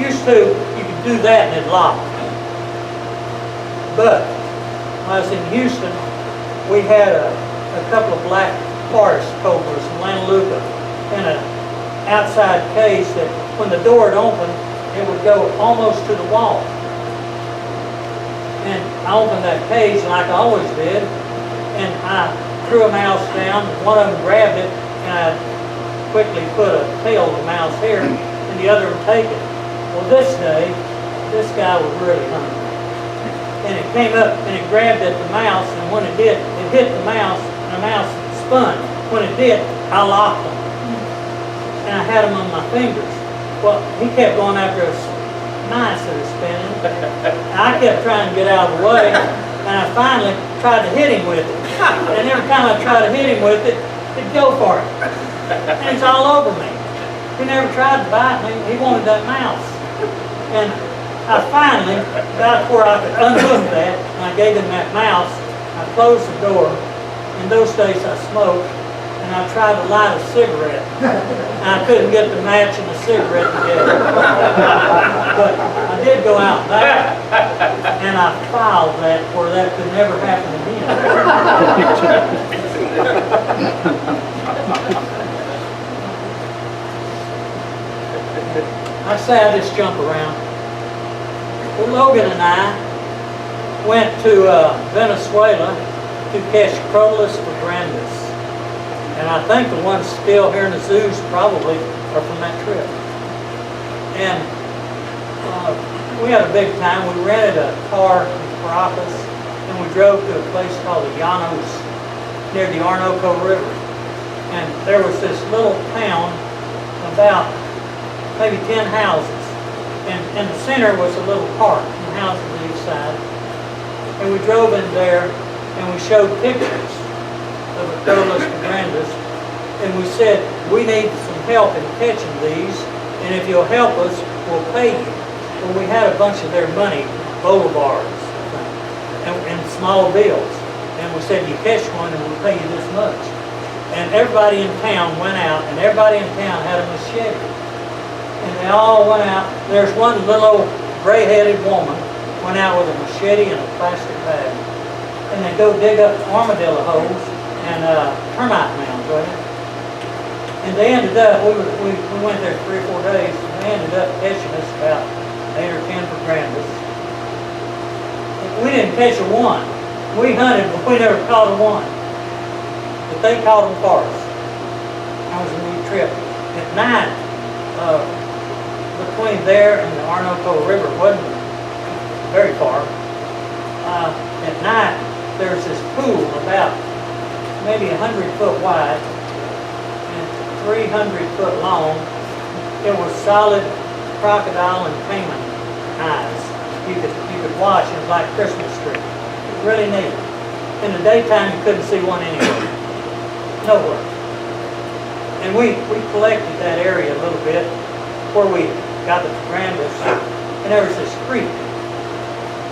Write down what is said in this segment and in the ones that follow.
Used to, you could do that and it'd lock. But when I was in Houston, we had a couple of black forest cobras from Lanaluca in an outside cage that when the door would open, it would go almost to the wall. And I opened that cage like I always did, and I threw a mouse down. One of them grabbed it, and I quickly put a tail of the mouse here, and the other would take it. Well, this day, this guy was really hungry. And it came up, and it grabbed at the mouse, and when it did, it hit the mouse, and the mouse spun. When it did, I locked him. And I had him on my fingers. Well, he kept going after us mice that were spinning. And I kept trying to get out of the way, and I finally tried to hit him with it. And every time I tried to hit him with it, it'd go for it. And he's all over me. He never tried to bite me. He wanted that mouse. And I finally got where I could unhook that, and I gave him that mouse. I closed the door. In those days I smoked, and I tried to light a cigarette. And I couldn't get the match and the cigarette together. But I did go out back, and I filed that where that could never happen again. I say I just jump around. Well, Logan and I went to Venezuela to catch Crotulus vibrandus. And I think the ones still here in the zoos probably are from that trip. And we had a big time. We rented a car in Caracas, and we drove to a place called the Llanos near the Orinoco River. And there was this little town, about maybe 10 houses. And in the center was a little park, and houses on each side. And we drove in there, and we showed pictures of a Crotulus vibrandus, and we said, we need some help in catching these, and if you'll help us, we'll pay you. Well, we had a bunch of their money, bolivars, and small bills, and we said, you catch one, and we'll pay you this much. And everybody in town went out, and everybody in town had a machete. And they all went out. There's one little old gray-headed woman went out with a machete and a plastic bag. And they go dig up armadillo holes and termite mounds, right? And they ended up, we went there 3 or 4 days, and they ended up catching us about 8 or 10 vibrandus. We didn't catch a one. We hunted, but we never caught a one. But they caught them for us. That was a neat trip. At night, between there and the Orinoco River wasn't very far. At night, there's this pool about maybe 100 foot wide and 300 foot long. It was solid crocodile and caiman eyes. You could watch. It was like a Christmas tree. It was really neat. In the daytime, you couldn't see one anywhere. Nowhere. And we collected that area a little bit where we got the vibrandus, and there was this creek.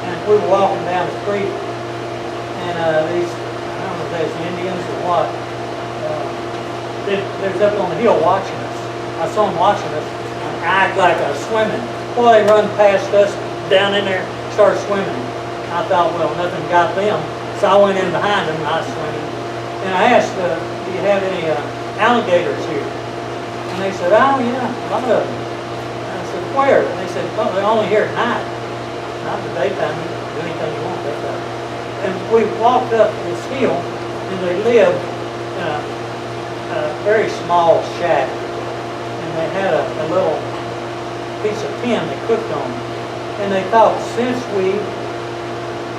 And we were walking down the creek, and these, I don't know if they was Indians or what, they was up on the hill watching us. I saw them watching us, and I act like I was swimming. Well, they run past us, down in there, started swimming. I thought, well, nothing got them, so I went in behind them, and I was swimming. And I asked, do you have any alligators here? And they said, oh yeah, a lot of them. And I said, where? And they said, well, they're only here at night. Not the daytime, you can do anything you want that time. And we walked up this hill, and they lived in a very small shack. And they had a little piece of tin they cooked on. And they thought, since we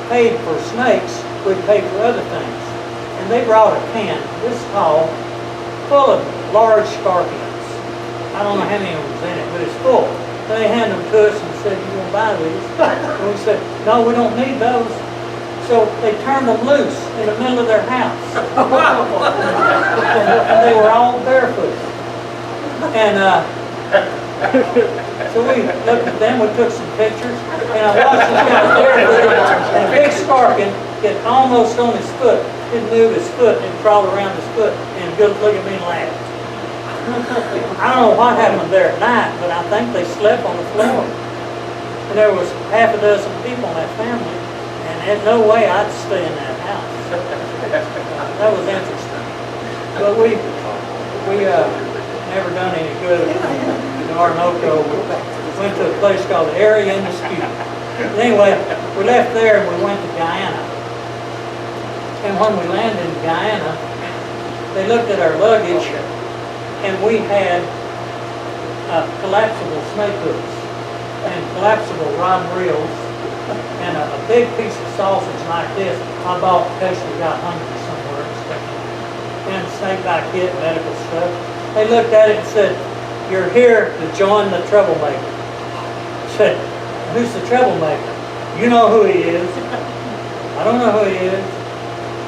paid for snakes, we'd pay for other things. And they brought a can, this tall, full of large scorpions. I don't know how many of them was in it, but it's full. They handed them to us and said, you want to buy these? And we said, no, we don't need those. So they turned them loose in the middle of their house. And they were all barefoot. And so we looked at them, we took some pictures, and I watched this guy barefoot, and a big scorpion get almost on his foot. He'd move his foot and crawl around his foot and go look at me and laugh. I don't know what happened there at night, but I think they slept on the floor. And there was half a dozen people in that family, and there's no way I'd stay in that house. That was interesting. But we never done any good in Orinoco. We went to a place called Area Indispute. Anyway, we left there and we went to Guyana. And when we landed in Guyana, they looked at our luggage, and we had collapsible snake hooks and collapsible rod and reels and a big piece of sausage like this. I bought in case we got hungry somewhere and stuff. And snake bite kit, medical stuff. They looked at it and said, "You're here to join the troublemaker." I said, "Who's the troublemaker?" "You know who he is." "I don't know who he is."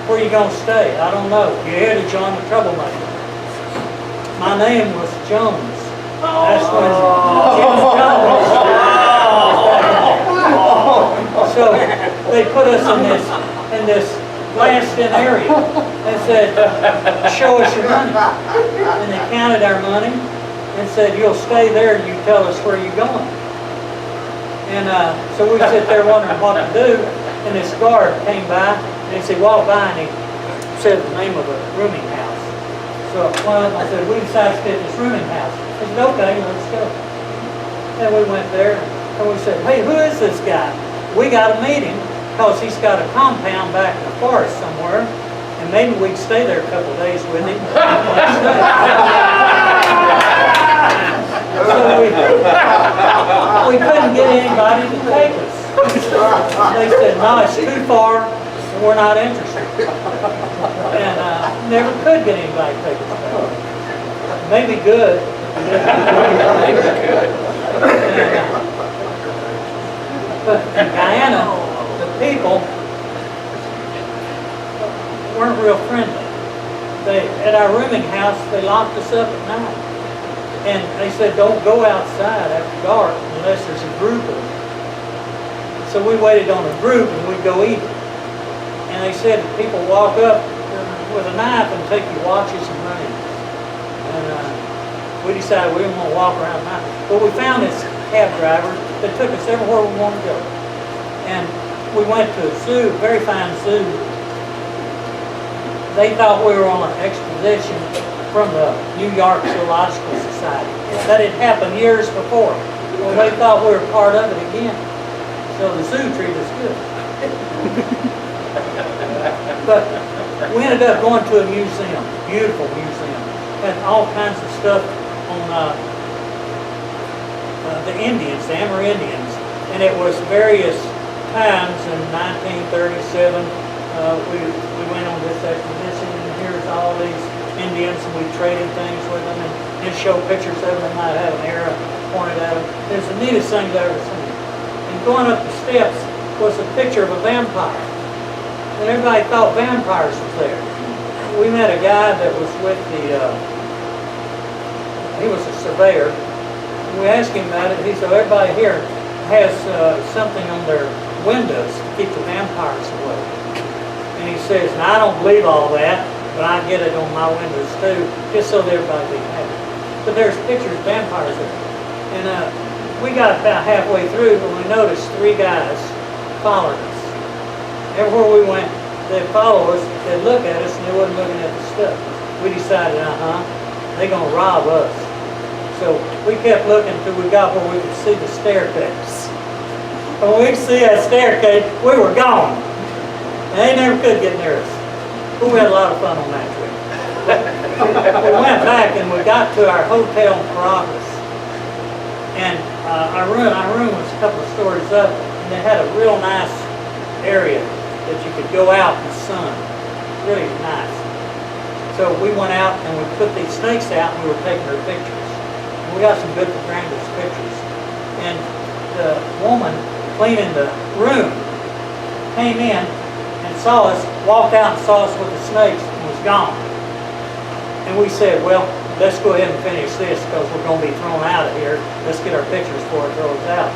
"Where are you going to stay?" "I don't know." "You're here to join the troublemaker." My name was Jones. That's when Jim Jones. So they put us in this glassed-in area and said, "Show us your money." And they counted our money and said, "You'll stay there and you tell us where you're going." And so we sit there wondering what to do, and this guard came by, and he walked by and he said the name of a rooming house. So I said, "We decided to get this rooming house." He said, "Okay, let's go." And we went there, and we said, "Hey, who is this guy? We got to meet him, because he's got a compound back in the forest somewhere, and maybe we'd stay there a couple of days with him." So we couldn't get anybody to take us. They said, "No, it's too far, and we're not interested." And never could get anybody to take us back. Maybe good. Maybe good. But in Guyana, the people weren't real friendly. At our rooming house, they locked us up at night. And they said, "Don't go outside after dark unless there's a group of them." So we waited on a group and we'd go eat. And they said that people walk up with a knife and take your watches and rings. And we decided we didn't want to walk around at night. But we found this cab driver that took us everywhere we wanted to go. And we went to a zoo, a very fine zoo. They thought we were on an expedition from the New York Zoological Society. That had happened years before. Well, they thought we were part of it again. So the zoo treated us good. But we ended up going to a museum, beautiful museum. Had all kinds of stuff on the Indians, the Amerindians. And it was various times in 1937. We went on this expedition, and here's all these Indians, and we traded things with them, and show pictures of them. They might have an arrow pointed at them. It's the neatest thing I've ever seen. And going up the steps was a picture of a vampire. And everybody thought vampires was there. We met a guy that was with he was a surveyor. And we asked him about it. He said, "Everybody here has something on their windows to keep the vampires away." And he says, "Now I don't believe all that, but I get it on my windows too, just so that everybody be happy." But there's pictures of vampires there. And we got about halfway through when we noticed three guys following us. Everywhere we went, they'd follow us, they'd look at us, and they wasn't looking at the stuff. We decided, they're going to rob us. So we kept looking until we got where we could see the staircase. And when we could see that staircase, we were gone. And they never could get near us. But we had a lot of fun on that trip. We went back and we got to our hotel in Caracas. And our room was a couple of stories up, and they had a real nice area that you could go out in the sun. Really nice. So we went out and we put these snakes out and we were taking their pictures. We got some good photographic pictures. And the woman cleaning the room came in and saw us, walked out and saw us with the snakes and was gone. And we said, "Well, let's go ahead and finish this because we're going to be thrown out of here. Let's get our pictures before it throws out."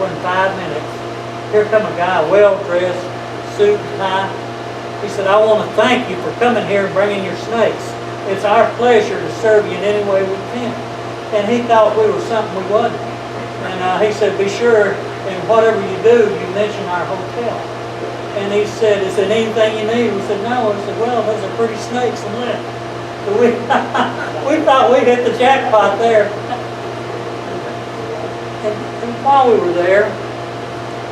Within 5 minutes, here come a guy, well-dressed, suit and tie. He said, "I want to thank you for coming here and bringing your snakes. it's our pleasure to serve you in any way we can. And he thought we were something we wasn't. And he said, be sure, and whatever you do, you mention our hotel. And he said, is there anything you need? We said, no. He said, well, those are pretty snakes and lint. So we thought we hit the jackpot there. And while we were there,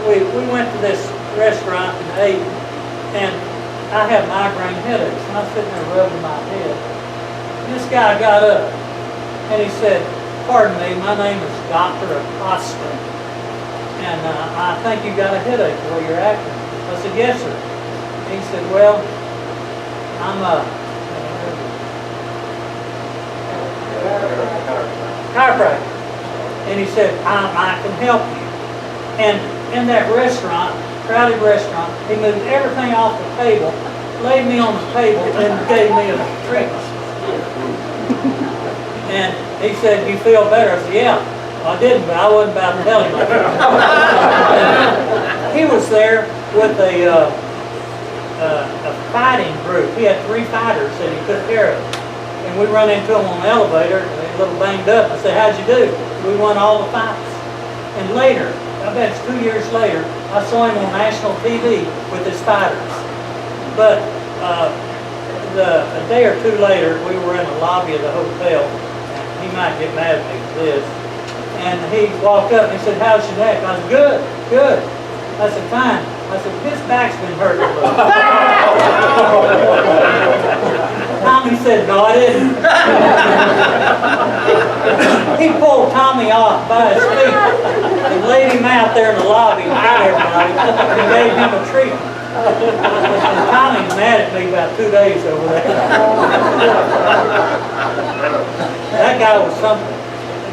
we went to this restaurant and ate, and I had migraine headaches, and I was sitting there rubbing my head. And this guy got up, and he said, pardon me, my name is Dr. Acosta, and I think you got a headache the way you're acting. I said, yes, sir. He said, well, I'm a chiropractor. And he said, I can help you. And in that restaurant, crowded restaurant, he moved everything off the table, laid me on the table, and gave me a treatment. And he said, you feel better? I said, yeah. Well, I didn't, but I wasn't about to tell him. He was there with a fighting group. He had 3 fighters that he took care of. And we run into them on the elevator, and they were a little banged up. I said, how'd you do? We won all the fights. And later, I bet it's 2 years later, I saw him on national TV with his fighters. But a day or 2 later, we were in the lobby of the hotel, and he might get mad at me for this. And he walked up and he said, how's your neck? I said, good, good. I said, fine. I said, his back's been hurting a little. Tommy said, no, I didn't. He pulled Tommy off by his feet and laid him out there in the lobby in front of everybody and gave him a treatment. And Tommy's mad at me about 2 days over there. That guy was something.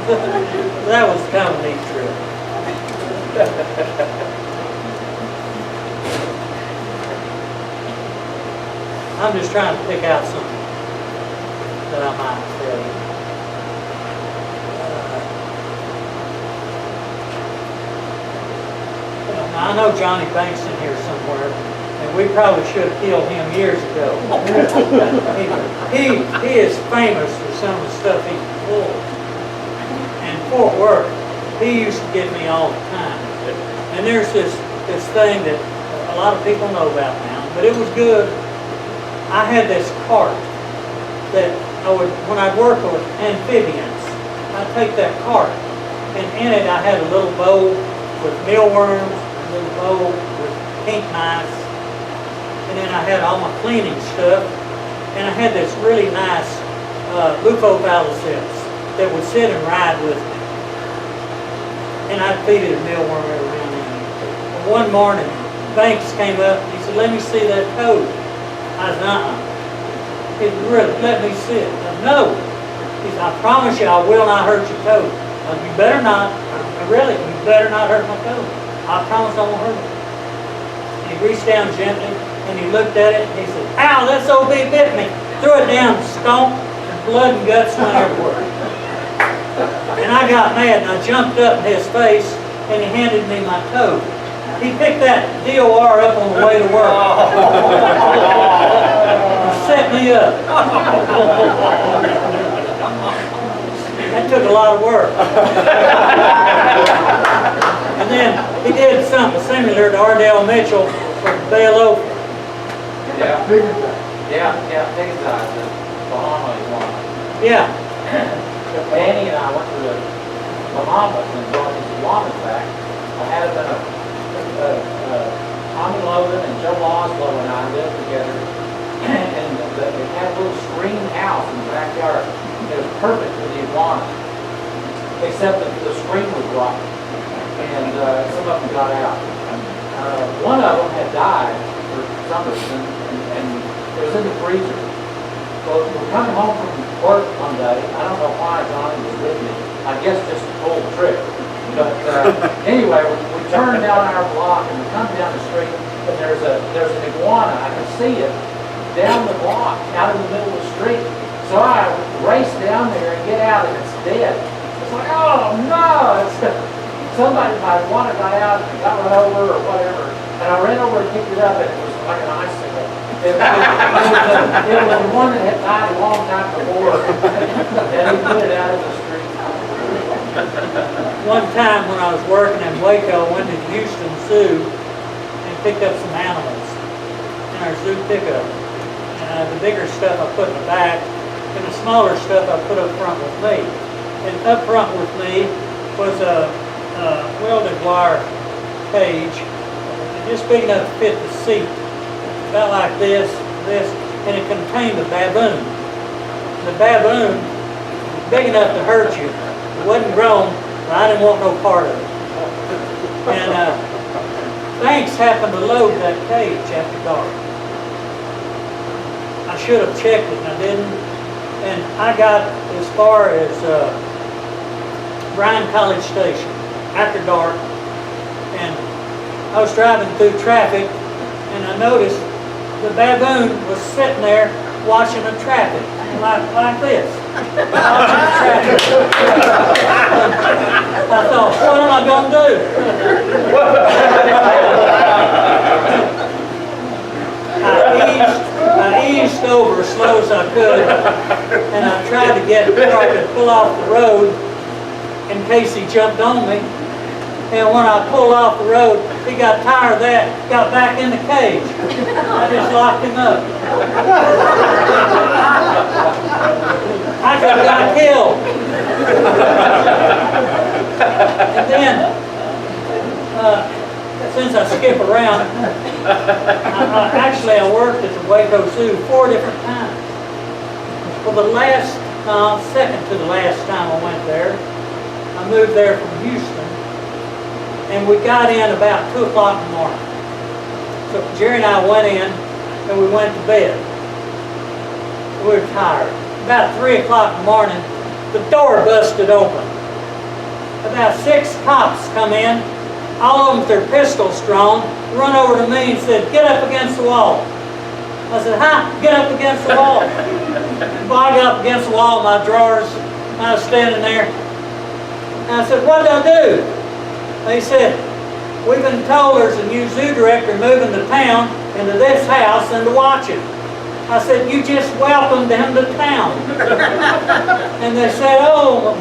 That was kind of a neat trip. I'm just trying to pick out something that I might tell you. Now I know Johnny Banks in here somewhere, and we probably should have killed him years ago. He is famous for some of the stuff he pulled. And Fort Worth, he used to get me all the time. And there's this thing that a lot of people know about now, but it was good. I had this cart that I would, when I'd work with amphibians, I'd take that cart, and in it I had a little bowl with mealworms, a little bowl with pink mice, and then I had all my cleaning stuff, and I had this really nice Leucophalicus that would sit and ride with me. And I'd feed it a mealworm every now and then. And one morning, Banks came up and he said, let me see that toad. I said, He said, really, let me see it. I said, no. He said, I promise you I will not hurt your toad. I said, you better not. Really, you better not hurt my toad. I promise I won't hurt it. And he reached down gently and he looked at it and he said, ow, that SOB bit me. Threw it down, stomped, and blood and guts went everywhere. And I got mad and I jumped up in his face and he handed me my toad. He picked that DOR up on the way to work. And set me up. That took a lot of work. And then he did something similar to Ardell Mitchell with Bail Over. Yeah, things like the Bahamas one. Yeah. Danny and I went to the Bahamas and brought these llamas back. I had been Tommy Logan and Joe Oslo and I lived together, and they had a little screen house in the backyard. It was perfect for the iguana, except that the screen was rotten, and some of them got out. One of them had died for some reason, and it was in the freezer. Well, we're coming home from work one day. I don't know why Johnny was with me. I guess just to pull the trick. But anyway, we turned down our block and we come down the street, and there's an iguana. I can see it down the block, out in the middle of the street. So I race down there and get out, and it's dead. It's like, oh no! Somebody, my iguana got out and got run over or whatever. And I ran over and picked it up, and it was like an icicle. It was the one that had died a long time before, and he put it out in the street. One time when I was working in Waco, I went to Houston Zoo and picked up some animals in our zoo pickup. The bigger stuff I put in the back, and the smaller stuff I put up front with me. And up front with me was a welded wire cage, just big enough to fit the seat, about like this, and it contained a baboon. The baboon was big enough to hurt you. It wasn't grown, but I didn't want no part of it. And Banks happened to load that cage after dark. I should have checked it, and I didn't. And I got as far as Bryan College Station after dark, and I was driving through traffic, and I noticed the baboon was sitting there watching the traffic, like this, watching the traffic. I thought, what am I going to do? I eased over as slow as I could, and I tried to get where I could pull off the road in case he jumped on me. And when I pulled off the road, he got tired of that, got back in the cage. I just locked him up. I could have got killed. And then, since I skip around, actually I worked at the Waco Zoo 4 different times. For the second to the last time I went there, I moved there from Houston, and we got in about 2 o'clock in the morning. So Jerry and I went in, and we went to bed. We were tired. About 3 o'clock in the morning, the door busted open. About 6 cops come in, all of them with their pistols drawn, run over to me and said, "Get up against the wall." I said, "Huh? Get up against the wall." Well, I got up against the wall in my drawers, and I was standing there. And I said, "What did I do?" They said, "We've been told there's a new zoo director moving to town into this house and to watch it." I said, "You just welcomed him to town." And they said, "Oh,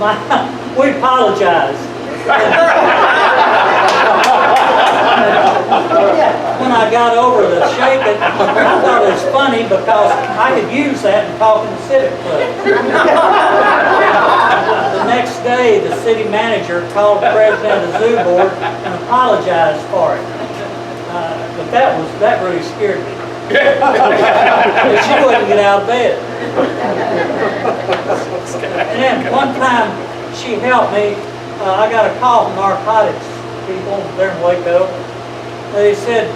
we apologize." When I got over the shaking, I thought it was funny because I could use that in talking to Civic Club. The next day, the city manager called the president of the zoo board and apologized for it. But that really scared me. But she wouldn't get out of bed. And then one time, she helped me. I got a call from narcotics people there in Waco. They said,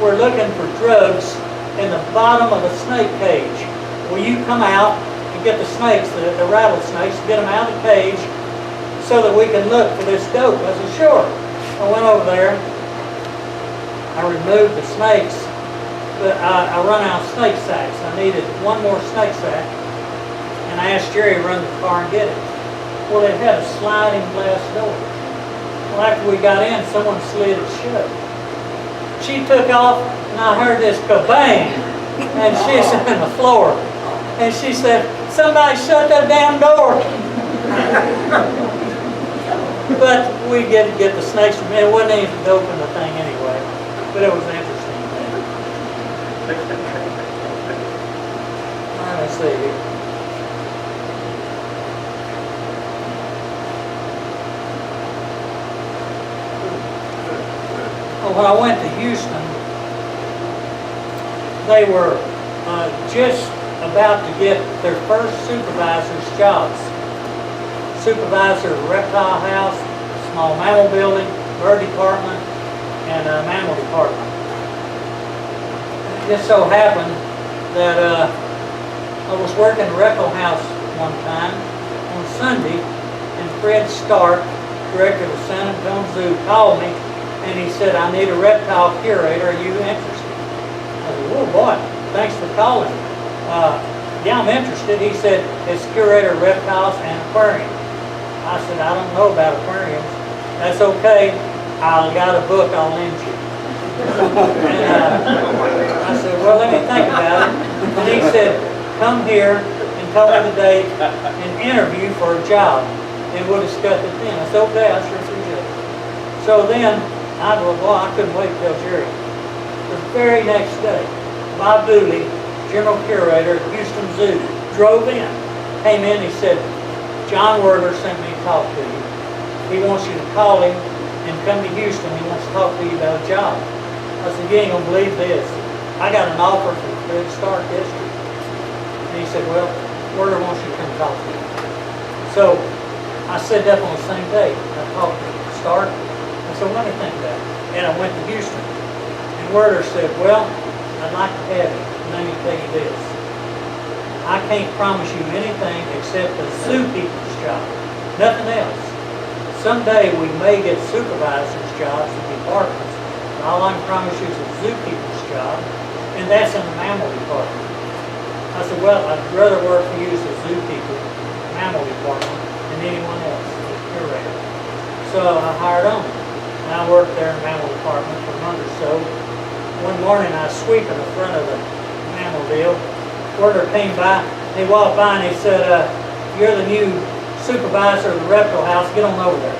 "We're looking for drugs in the bottom of a snake cage. Will you come out and get the snakes, the rattlesnakes, get them out of the cage so that we can look for this dope?" I said, "Sure." I went over there. I removed the snakes, but I run out of snake sacks. I needed one more snake sack, and I asked Jerry to run the car and get it. Well, it had a sliding glass door. Well, after we got in, someone slid it shut. She took off, and I heard this kabang, and she's on the floor. And she said, "Somebody shut that damn door." But we get the snakes from it. It wasn't anything to open the thing anyway, but it was an interesting thing. Let me see here. When I went to Houston, they were just about to get their first supervisor's jobs. Supervisor of a reptile house, small mammal building, bird department, and a mammal department. It just so happened that I was working a reptile house one time on Sunday, and Fred Stark, director of the San Antonio Zoo, called me. And he said, "I need a reptile curator. Are you interested?" I said, "Oh boy, thanks for calling." "Yeah, I'm interested." He said, "It's curator of reptiles and aquariums." I said, "I don't know about aquariums." "That's okay. I got a book I'll lend you." And I said, well, let me think about it. And he said, come here and tell me the date and interview for a job. And we'll discuss it then. I said, okay, I sure appreciate it. So then, I couldn't wait to tell Jerry. The very next day, Bob Dooley, General Curator at Houston Zoo, drove in, came in, he said, John Werler sent me to talk to you. He wants you to call him and come to Houston. He wants to talk to you about a job. I said, you ain't gonna believe this. I got an offer from Red Stark yesterday. And he said, well, Werler wants you to come talk to him. So I said that on the same day. I talked to Stark. I said, let me think about it. And I went to Houston. And Werler said, well, I'd like to have you. Let me tell you this. I can't promise you anything except the zookeeper's job. Nothing else. Someday we may get supervisors' jobs in departments. And all I can promise you is a zookeeper's job, and that's in the mammal department. I said, well, I'd rather work for you as a zookeeper, mammal department, than anyone else, as curator. So I hired on. And I worked there in the mammal department for a month or so. One morning I was sweeping the front of the mammal deal. Werler came by, he walked by and he said, you're the new supervisor of the reptile house, get on over there.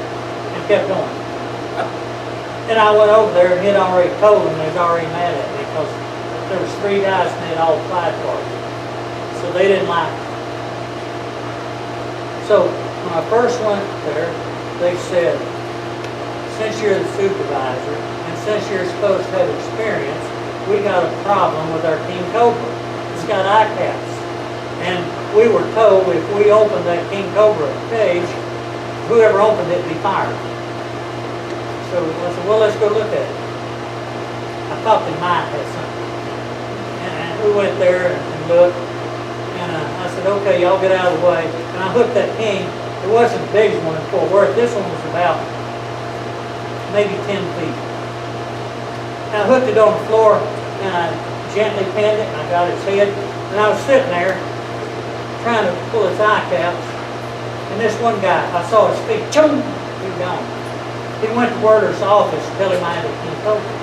And kept going. And I went over there and he'd already told him, he was already mad at me because there was 3 guys and they'd all applied for it. So they didn't like it. So when I first went there, they said, since you're the supervisor and since you're supposed to have experience, we got a problem with our King Cobra. It's got eye caps. And we were told if we opened that King Cobra cage, whoever opened it would be fired. So I said, well, let's go look at it. I thought they might have something. And we went there and looked. And I said, okay, y'all get out of the way. And I hooked that king. It wasn't the biggest one in Fort Worth. This one was about maybe 10 feet. And I hooked it on the floor and I gently pinned it and I got its head. And I was sitting there trying to pull its eye caps. And this one guy, I saw his feet, chung, he was gone. He went to Werler's office to tell him I had a King Cobra.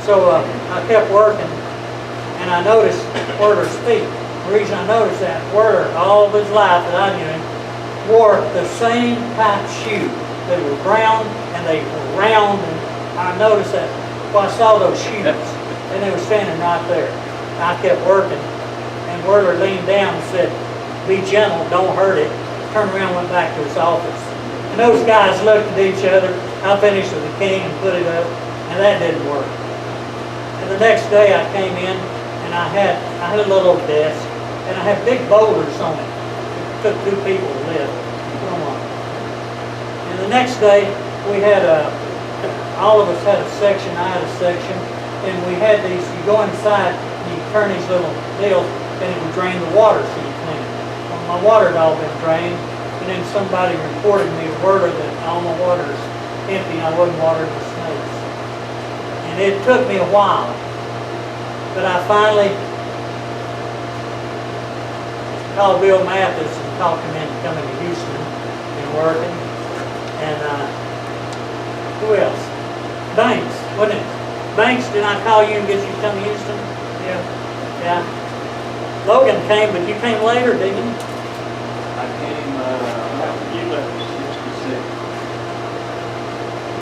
So I kept working and I noticed Werler's feet. The reason I noticed that, Werler, all of his life that I knew him, wore the same type of shoe. They were brown and they were round, and I noticed that. Well, I saw those shoes and they were standing right there. I kept working and Werler leaned down and said, be gentle, don't hurt it. Turned around and went back to his office. And those guys looked at each other. I finished with the king and put it up, and that didn't work. And the next day I came in and I had a little desk and I had big boulders on it. It took 2 people to lift. And the next day we had all of us had a section, I had a section, and we had these, you go inside and you turn these little deals and it would drain the water so you clean it. Well, my water had all been drained, and then somebody reported me a Werler that all my water's empty and I wasn't watering the snakes. And it took me a while, but I finally called Bill Mathis and talked him into coming to Houston and working. And who else? Banks, wasn't it? Banks, did I call you and get you to come to Houston? Yeah. Yeah. Logan came, but you came later, didn't you? I came